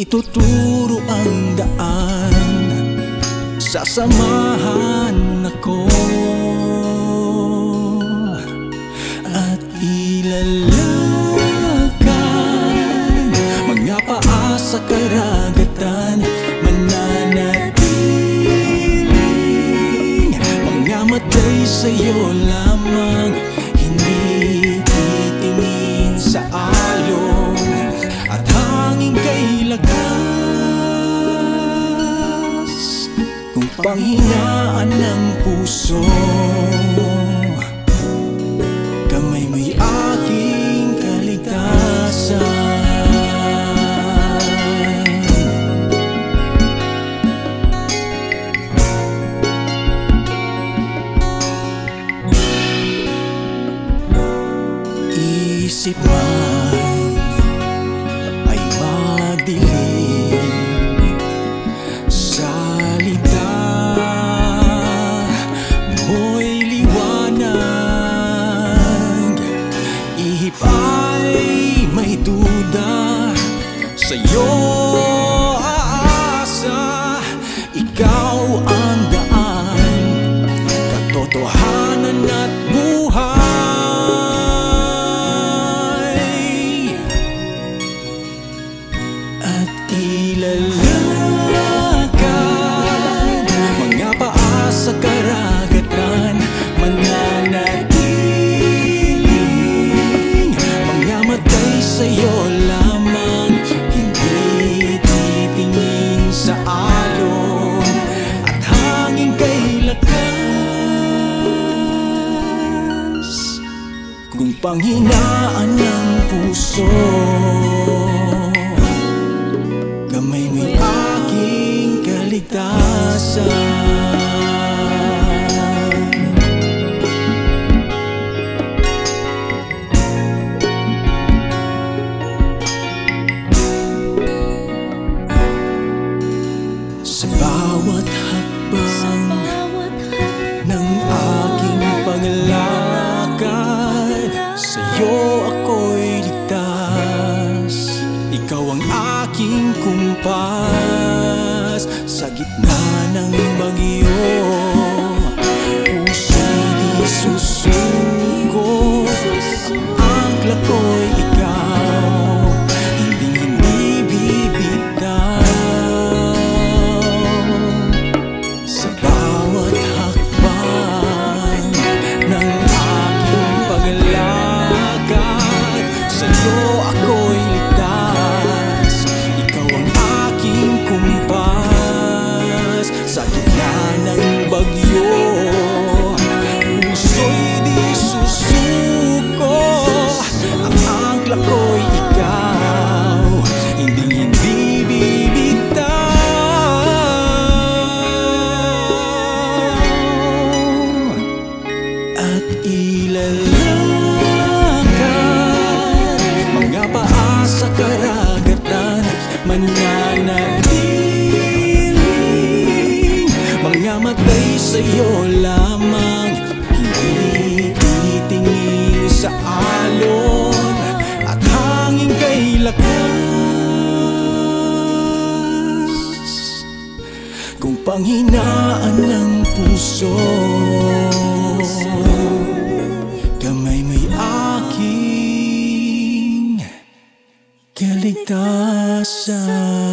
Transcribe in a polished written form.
ituturo ang daan, sasamahan ako at ilalakad mga paa sa karagatan, mananatiling mga matay sa'yo lamang, hindi titingin sa alon at hangin kay lakas. Kung panghinaan ng puso, kamay may aking kaligtasan. Isip man ay madilim, salita mo'y liwanag, ihip ay may duda, sa'yo aasa, ikaw ang daan, katotohanan at buhay. At ilalakad mga paa sa karagatan, mananatiling mga matay sa'yo lamang, hindi titingin sa alon at hangin kay lakas. Kung panghinaan ng puso, kamay may aking kaligtasan. Sa bawat hakbang ng aking paglalakad, sa'yo ako'y ligtas. Ikaw ang aking kumpas sa gitna ng bagyo, puso'y di susuko, ang angkla ko'y ikaw, hindi bibitaw. Sa bawat hakbang ng aking paglalakad, sa'yo ako'y ligtas. Ikaw ang aking kumpas sa gitna ng bagyo, puso'y di susuko, ang angkla ko'y ikaw, hindi bibitaw. At ilalakad mga paa sa karagatan, mananatiling mga matay sa'yo lamang, hindi titingin sa alon at hangin kay lakas. Kung panghinaan ng puso, kamay may aking kaligtasan.